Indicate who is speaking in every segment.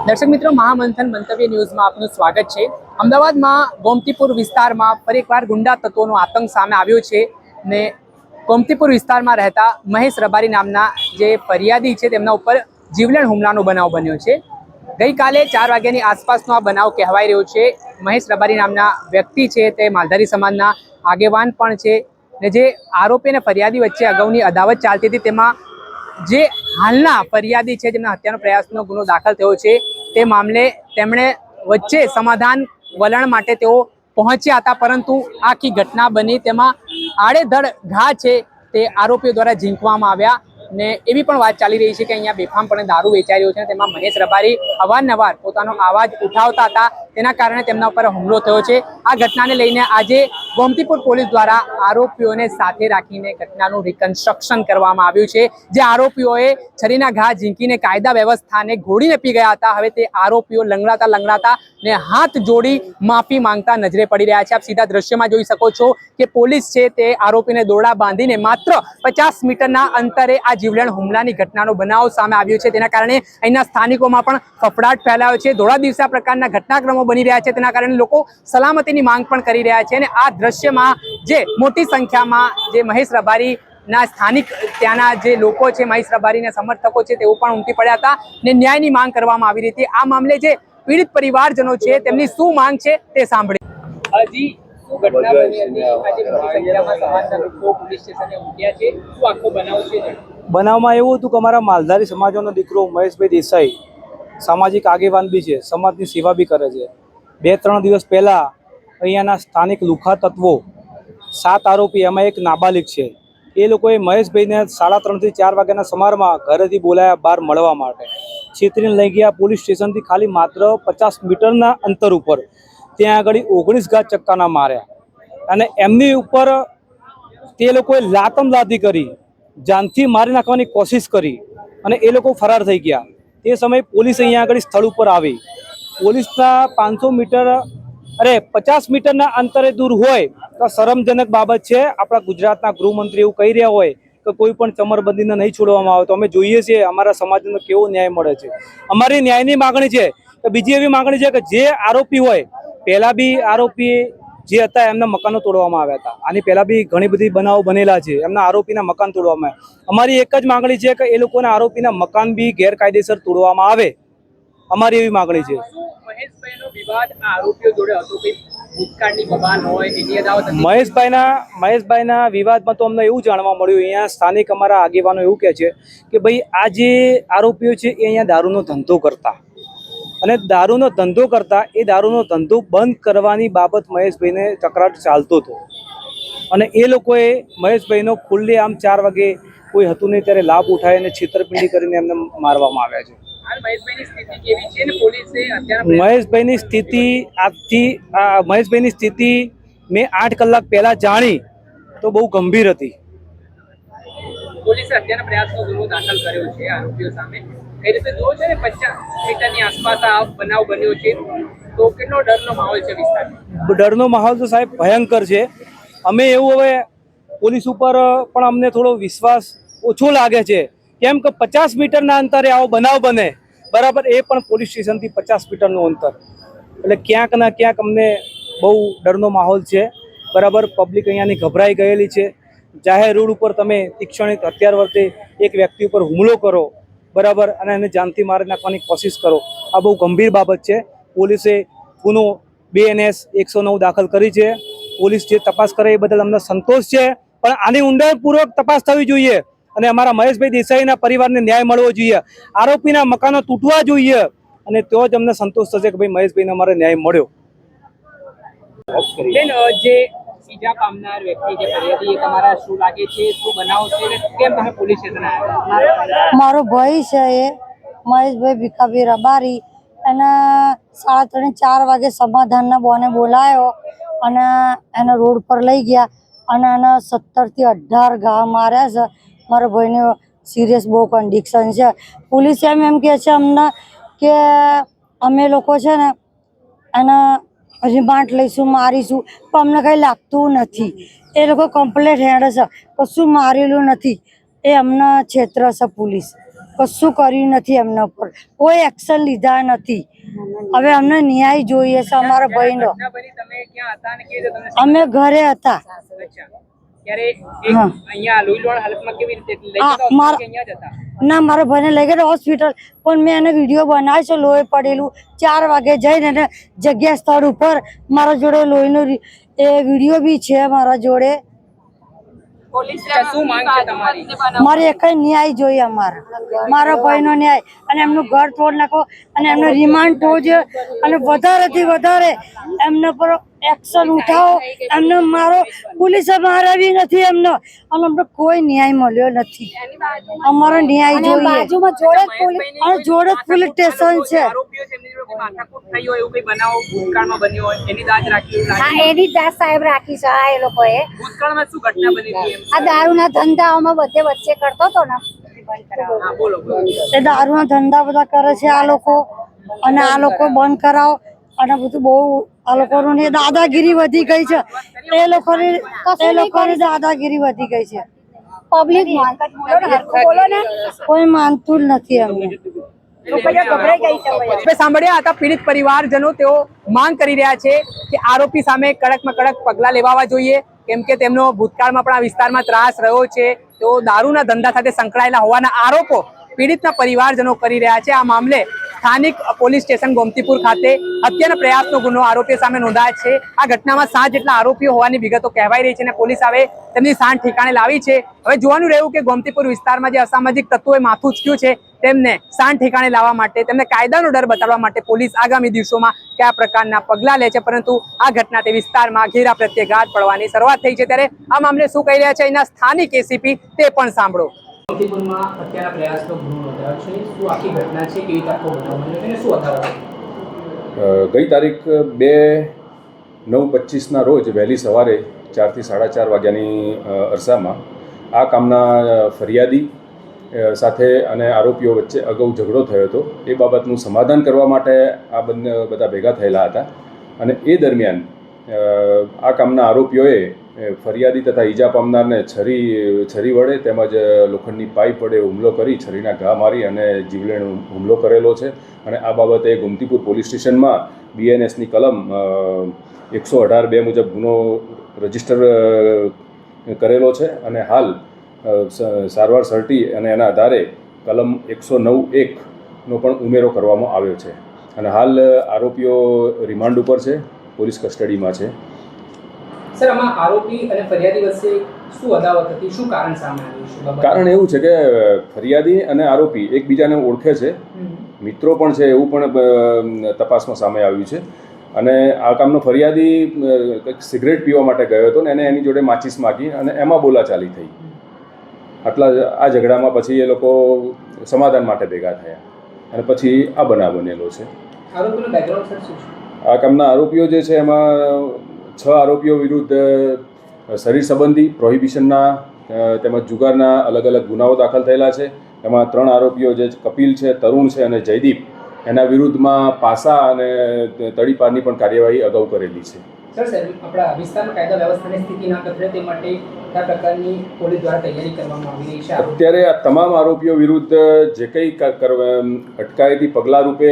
Speaker 1: દર્શક મિત્રો, મહામંથન મંતવ્ય ન્યૂઝમાં આપનું સ્વાગત છે। અમદાવાદમાં ગોમતીપુર વિસ્તારમાં ફરી એકવાર ગુંડા તત્વોનો આતંક સામે આવ્યો છે ને ગોમતીપુર વિસ્તારમાં રહેતા મહેશ રબારી નામના જે ફરિયાદી છે તેમના ઉપર જીવલેણ હુમલાનો બનાવ બન્યો છે। ગઈકાલે 4 વાગ્યાની આસપાસનો આ બનાવ કહેવાઈ રહ્યો છે। મહેશ રબારી નામના વ્યક્તિ છે તે માલધારી સમાજના આગેવાન પણ છે ને જે આરોપી અને ફરિયાદી વચ્ચે અગાઉની અદાવત ચાલતી હતી તેમાં જે હાલના ફરિયાદી છે જેમના હત્યાનો પ્રયાસનો ગુનો દાખલ થયો છે તે મામલે તેમણે વચ્ચે સમાધાન વલણ માટે તેઓ પહોંચ્યા હતા, પરંતુ આખી ઘટના બની તેમાં આડેધડ ઘા છે તે આરોપીઓ દ્વારા ઝીંકવામાં આવ્યા ને એવી પણ વાત ચાલી રહી છે કે અહીંયા બેફામપણે દારૂ વેચાઈ રહ્યો છે। તેમાં મહેશ રબારી અવારનવાર પોતાનો અવાજ ઉઠાવતા હતા, તેના કારણે તેમના ઉપર હુમલો થયો છે। આ ઘટનાને લઈને આજે ગોમતીપુર પોલીસ દ્વારા આરોપીઓને સાથે રાખીને ઘટનાનું રિકન્સ્ટ્રક્શન કરવામાં આવ્યું છે। જે આરોપીઓએ છરીના ઘા ઝીંકીને કાયદા વ્યવસ્થાને ઘોડીને પી ગયા હતા, હવે તે આરોપીઓ લંગડાતા ને હાથ જોડી માફી માંગતા નજરે પડી રહ્યા છે। આપ સીધા દ્રશ્યમાં જોઈ શકો છો કે પોલીસ છે તે આરોપીને દોરડા બાંધીને માત્ર 50 મીટરના અંતરે આ જીવલેણ હુમલાની ઘટનાનો બનાવ સામે આવ્યો છે। તેના કારણે અહીંના સ્થાનિકોમાં પણ ફફડાટ ફેલાયો છે। ધોળા દિવસે આ પ્રકારના ઘટનાક્રમો બની રહ્યા છે, તેના કારણે લોકો સલામતીની માંગ પણ કરી રહ્યા છે અને આ દ્રશ્યમાં જે મોટી સંખ્યામાં જે મહેશ રબારી ના સ્થાનિક ત્યાંના જે લોકો છે, મહેશ રબારીના સમર્થકો છે, તેઓ પણ ઉમટી પડ્યા હતા ને ન્યાયની માંગ કરવામાં આવી રહી હતી। આ મામલે જે પીડિત પરિવારજનો છે તેમની શું માંગ છે તે સાંભળીએ। હજી શું ઘટના બની હતી? આજે મોટી સંખ્યામાં સમાજના લોકો પોલીસ સ્ટેશને ઉમટ્યા છે, શું આખો બનાવ છે?
Speaker 2: બનાવમાં એવું હતું કે અમારા માલધારી સમાજનો દીકરો મહેશભાઈ દેસાઈ સામાજિક આગેવાન બી છે, સમાજની સેવા બી કરે છે। 2-3 દિવસ પહેલાં અહીંયાના સ્થાનિક લુખા તત્વો 7 આરોપી, એમાં એક નાબાલિગ છે, એ લોકોએ મહેશભાઈને 3:30 થી 4 વાગ્યાના સમારમાં ઘરેથી બોલાયા બહાર મળવા માટે, છેતરીને લઈ ગયા પોલીસ સ્ટેશનથી ખાલી માત્ર 50 મીટરના અંતર ઉપર। ત્યાં આગળ 19 ઘા ચક્કાના માર્યા અને એમની ઉપર તે લોકોએ લાતમલાતી કરી, જાનથી મારી નાખવાની કોશિશ કરી અને એ લોકો ફરાર થઈ ગયા। તે સમયે પોલીસ અહીંયા આગળ સ્થળ ઉપર આવી। પોલીસના 500 મીટર 50 મીટરના અંતરે દૂર હોય તો શરમજનક બાબત છે। આપણા ગુજરાતના ગૃહમંત્રી એવું કહી રહ્યા હોય કે કોઈ પણ ચમરબંધીને નહીં છોડવામાં આવે, તો અમે જોઈએ છીએ અમારા સમાજનો કેવો ન્યાય મળે છે। અમારી ન્યાયની માગણી છે। તો બીજી એવી માગણી છે કે જે આરોપી હોય, પહેલાં બી આરોપી જે હતા એમના મકાનો તોડવામાં આવ્યા હતા, આની પહેલાં બી ઘણી બધી બનાવો બનેલા છે, એમના આરોપીના મકાન તોડવામાં આવ્યા। અમારી એક જ માગણી છે કે એ લોકોના આરોપીના મકાન બી ગેરકાયદેસર તોડવામાં આવે, અમારી એવી માગણી છે। મહેશભાઈના વિવાદમાં તો અમને એવું જાણવા મળ્યું, અહીંયા સ્થાનિક અમારા આગેવાનો એવું કહે છે કે ભાઈ આ જે આરોપીઓ છે એ અહીંયા દારૂનો ધંધો કરતા અને દારૂનો ધંધો કરતા એ દારૂનો ધંધો બંધ કરવાની બાબત મહેશભાઈને ચક્રાટ ચાલતો હતો અને એ લોકોએ મહેશભાઈનો ખુલ્લે આમ 4 વાગે કોઈ હતું નહીં ત્યારે લાભ ઉઠાવી અને છેતરપિંડી કરીને એમને મારવામાં આવ્યા છે। મહેશભાઈની સ્થિતિ મેં 8 કલાક પહેલા જાણી તો બહુ ગંભીર હતી।
Speaker 1: પોલીસે હત્યાના પ્રયાસનો ગુનો દાખલ કર્યો છે આરોપીઓ સામે। એ રીતે જો છે ને 50 મીટરની આસપાસ આ બનાવ બન્યો છે, તો કેટલો ડરનો માહોલ છે વિસ્તારમાં?
Speaker 2: ડરનો માહોલ તો સાહેબ ભયંકર છે। અમે એવું હવે પોલીસ ઉપર પણ અમને થોડો વિશ્વાસ ઓછો લાગે છે, કેમ કે 50 મીટરના અંતરે આવો બનાવ બને, બરાબર, એ પણ પોલીસ સ્ટેશનથી 50 મીટરનું અંતર, એટલે ક્યાંક ના ક્યાંક અમને બહુ ડરનો માહોલ છે, બરાબર। પબ્લિક અહીંયાની ગભરાઈ ગયેલી છે। જાહેર રોડ ઉપર તમે તીક્ષણિક હથિયાર વડે એક વ્યક્તિ ઉપર હુમલો કરો, બરાબર, અને એને જાનથી મારી નાખવાની કોશિશ કરો, આ બહુ ગંભીર બાબત છે। પોલીસે ગુનો BNS 109 દાખલ કરી છે। પોલીસ જે તપાસ કરે એ બદલ અમને સંતોષ છે, પણ આની ઊંડાણપૂર્વક તપાસ થવી જોઈએ અને અમારા મહેશભાઈ દેસાઈના પરિવારને ન્યાય મળવો જોઈએ। આરોપીના મકાનો તૂટવા જોઈએ અને તો જ અમને સંતોષ થશે કે ભાઈ મહેશભાઈને અમારે ન્યાય મળ્યો।
Speaker 1: જે સીધા પામનાર વ્યક્તિ જે ફરિયાદી, એ તમારા શું લાગે છે, શું બનાવ છે અને કેમ તમે પોલીસ સ્ટેશન આવ્યા?
Speaker 3: મારો ભાઈ છે એ મહેશભાઈ ભીખાભાઈ રબારી, એને 3:30-4 વાગે સમાધાનના બોને બોલાયો અને એને રોડ પર લઈ ગયા અને એને 17 થી 18 ઘા માર્યા છે। મારા ભાઈને સિરિયસ બહુ કન્ડિશન છે। પોલીસ એમ કહે છે અમને કે અમે લોકો છે ને એને રિમાન્ડ લઈશું, મારીશું, પણ અમને કંઈ લાગતું નથી। એ લોકો કમ્પ્લેટ હેડ છે, કશું મારેલું નથી, એ અમને છેતરે છે પોલીસ। કશું કર્યું નથી એમના પર, કોઈ એક્શન લીધા નથી. હવે અમને ન્યાય જોઈએ છે અમારા ભાઈનો.
Speaker 1: ઘટના બની, તમે ક્યાં હતા અને કેવી રીતે તમને
Speaker 3: અમે ઘરે હતા.
Speaker 1: અચ્છા. ત્યારે એક અહીંયા લોહીલોણ હાલતમાં કેવી રીતે લઈ જતા હતા કે અહીંયા જ હતા?
Speaker 3: ના, મારા ભાઈને લઈ ગયા હોસ્પિટલ, પણ મેં એને વિડીયો બનાવ્યો છે લોહી પડેલું. 4 વાગે જઈને એને જગ્યા સ્થળ ઉપર મારા જોડે લોહીનો એ વિડીયો બી છે મારા જોડે.
Speaker 1: શું માંગ છે તમારી?
Speaker 3: મારે એક ન્યાય જોઈએ મારા ભાઈનો ન્યાય, અને એમનું ઘર તોડ નાખો અને એમને રિમાન્ડ થવું જોઈએ, અને વધારેથી વધારે એમના પર એક્શન ઉઠાવો. એમને મારો પોલીસે મારાવી નથી એમનો, અને અમને કોઈ ન્યાય મળ્યો નથી. અમારો ન્યાય જોઈએ. જોડે જ પોલીસ સ્ટેશન છે.
Speaker 1: આરોપીઓ છે એમની જોડે કોઈ માથાકૂટ થઈ હોય એવું કંઈ બનાવ ભૂતકાળમાં બન્યો હોય એની દાજ રાખી એવું લાગે?
Speaker 4: હા, એની દાસ સાહેબ રાખી છે આ એ લોકોએ.
Speaker 1: ભૂતકાળમાં શું ઘટના બની હતી એમ?
Speaker 4: આ દારૂના ધંધાઓમાં બધે વચ્ચે કરતો હતો ને.
Speaker 1: હા, બોલો.
Speaker 3: એ દારૂના ધંધા બધા કરે છે આ લોકો, અને આ લોકો બંધ કરાવો. અને બધું બહુ આ લોકોની દાદાગીરી વધી ગઈ છે. એ લોકોની દાદાગીરી વધી ગઈ છે.
Speaker 4: પબ્લિક બોલો ને.
Speaker 3: કોઈ માનતું જ નથી અમને.
Speaker 1: આપણે સાંભળ્યા હતા પીડિત પરિવારજનો. તેઓ માંગ કરી રહ્યા છે કે આરોપી સામે કડકમાં કડક પગલાં લેવાવા જોઈએ, કેમ કે તેમનો ભૂતકાળમાં પણ આ વિસ્તારમાં ત્રાસ રહ્યો છે. તેઓ દારૂના ધંધા સાથે સંકળાયેલા હોવાના આરોપો પીડિતના પરિવારજનો કરી રહ્યા છે. આ મામલે સ્થાનિક પોલીસ સ્ટેશન ગોમતીપુર ખાતે હત્યાના પ્રયાસનો ગુનો આરોપીઓ સામે નોંધાયો છે. આ ઘટનામાં 7 જેટલા આરોપીઓ હોવાની વિગતો કહેવાઈ રહી છે અને પોલીસ હવે તેમની સાંઠ ઠેકાણે લાવી છે. હવે જોવાનું રહ્યું કે ગોમતીપુર વિસ્તારમાં જે અસામાજિક તત્વોએ માથું ઉચક્યું છે તેમને સાંઠ ઠેકાણે લાવવા માટે, તેમને કાયદાનો ડર બતાવવા માટે પોલીસ આગામી દિવસોમાં કયા પ્રકારના પગલાં લે છે. પરંતુ આ ઘટના તે વિસ્તારમાં ઘેરા પ્રત્યાઘાત પડવાની શરૂઆત થઈ છે. ત્યારે આ મામલે શું કહી રહ્યા છે અહીંના સ્થાનિક એસીપી તે પણ સાંભળો. ગોમતીપુરમાં હત્યાના પ્રયાસનો ગુનો નોંધાયો છે. શું આખી ઘટના છે, કેવી રીતે આખો બનાવ બન્યો છે અને શું અદાવત?
Speaker 5: ગઈ તારીખ 2/9/25ના રોજ વહેલી સવારે 4 થી 4:30 વાગ્યાની અરસામાં આ કામના ફરિયાદી સાથે અને આરોપીઓ વચ્ચે અગાઉ ઝઘડો થયો હતો. એ બાબતનું સમાધાન કરવા માટે આ બધા ભેગા થયેલા હતા, અને એ દરમિયાન આ કામના આરોપીઓએ ફરિયાદી તથા ઈજા પામનારને છરી વડે તેમજ લોખંડની પાઇપ વડે હુમલો કરી, છરીના ઘા મારી અને જીવલેણ હુમલો કરેલો છે. અને આ બાબતે ગોમતીપુર પોલીસ સ્ટેશનમાં BNSની કલમ 118(2) મુજબ ગુનો રજીસ્ટર કરેલો છે. અને હાલ સારવાર સર્ટી અને એના આધારે કલમ 109(1)નો પણ ઉમેરો કરવામાં આવ્યો છે. અને હાલ આરોપીઓ રિમાન્ડ ઉપર છે, પોલીસ કસ્ટડીમાં છે.
Speaker 1: સર, આમાં આરોપી અને ફરિયાદી વચ્ચે શું અદાવત હતી, શું કારણ સામે આવ્યું છે?
Speaker 5: કારણ એવું છે કે ફરિયાદી અને આરોપી એકબીજાને ઓળખે છે, મિત્રો પણ છે, એવું પણ તપાસમાં સામે આવ્યું છે. અને આ કામનો ફરિયાદી કંઈક સિગરેટ પીવા માટે ગયો હતો ને એને એની જોડે માચીસ માગી અને એમાં બોલાચાલી થઈ. આ ઝઘડામાં પછી એ લોકો સમાધાન માટે ભેગા થયા અને પછી આ બનાવ બનેલો છે.
Speaker 1: આરોપીનું બેકગ્રાઉન્ડ સર શું છે?
Speaker 5: આ કામના આરોપીઓ જે છે એમાં 6 આરોપીઓ વિરુદ્ધ શરીર સંબંધી, પ્રોહિબિશનના તેમજ જુગારના અલગ અલગ ગુનાઓ દાખલ થયેલા છે. એમાં 3 આરોપીઓ જે કપિલ છે, તરુણ છે અને જયદીપ, એના વિરુદ્ધમાં પાસા અને તડીપારની પણ કાર્યવાહી અગાઉ કરેલી છે.
Speaker 1: સર, આપણા વિસ્તારમાં કાયદા વ્યવસ્થાની સ્થિતિ ના કથળે તે માટે કયા પ્રકારની પોલીસ દ્વારા તૈયારી કરવામાં આવી રહી છે?
Speaker 5: અત્યારે આ તમામ આરોપીઓ વિરુદ્ધ જે કંઈ અટકાયતી પગલાં રૂપે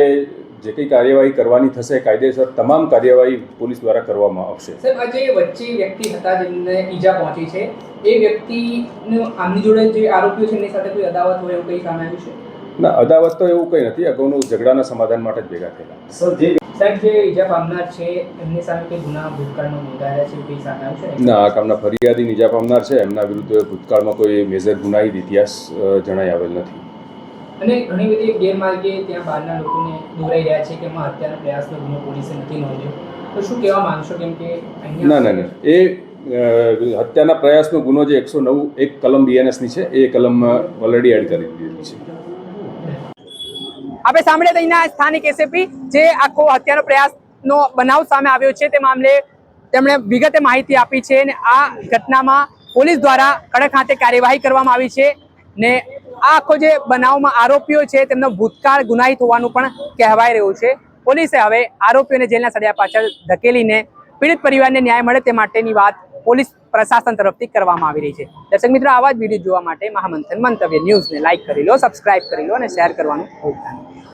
Speaker 5: જે કંઈ કાર્યવાહી કરવાની થશે કાયદેસર તમામ કાર્યવાહી પોલીસ દ્વારા કરવામાં આવશે.
Speaker 1: સર, આ જે વચ્ચે વ્યક્તિ હતા જેમને ઈજા પહોંચી છે, એ વ્યક્તિનું આમની જોડે જે આરોપીઓ છે એમની સાથે કોઈ અદાવત હોય એવું કંઈ સામે આવ્યું છે?
Speaker 5: ના, અદાવત તો એવું કંઈ નથી. અગાઉનું ઝઘડાના સમાધાન માટે જ ભેગા થયેલા.
Speaker 1: સાહેબ, જે ઈજા પામનાર છે એમની સામે કોઈ ગુના ભૂતકાળમાં નોંધાયેલા છે કંઈ સામે આવ્યું છે?
Speaker 5: ના, આ કામના ફરિયાદી ઈજા પામનાર છે એમના વિરુદ્ધ ભૂતકાળમાં કોઈ મેજર ગુનાહિત ઇતિહાસ જણાઈ આવેલ નથી.
Speaker 1: અને ઘણી બધી ગેરમાર્ગે ત્યાં બહારના લોકોને દોરાઈ રહ્યા છે કે એમાં હત્યાના પ્રયાસનો ગુનો પોલીસે નથી નોંધ્યો, તો શું કહેવા માંગશો? કેમ કે
Speaker 5: ના, એ હત્યાના પ્રયાસનો ગુનો જે 109(1) કલમ BNSની છે એ કલમ ઓલરેડી એડ કરી દીધેલી છે.
Speaker 1: આપણે સાંભળ્યા અહીંના સ્થાનિક એસીપી જે આખો હત્યાનો પ્રયાસનો બનાવ સામે આવ્યો છે તે મામલે તેમણે વિગતે માહિતી આપી છે. અને આ ઘટનામાં પોલીસ દ્વારા કડક હાથે કાર્યવાહી કરવામાં આવી છે. ને આ આખો જે બનાવમાં આરોપીઓ છે તેમનો ભૂતકાળ ગુનાહિત હોવાનું પણ કહેવાઈ રહ્યું છે. પોલીસે હવે આરોપીઓને જેલના સળિયા પાછળ ધકેલીને પીડિત પરિવારને ન્યાય મળે તે માટેની વાત પોલીસ પ્રશાસન તરફથી કરવામાં આવી રહી છે. દર્શક મિત્રો, આવા જ વિડીયો જોવા માટે મહામંથન મંતવ્ય ન્યૂઝને લાઇક કરી લો, સબસ્ક્રાઇબ કરી લો અને શેર કરવાનું ભૂલતા નહીં.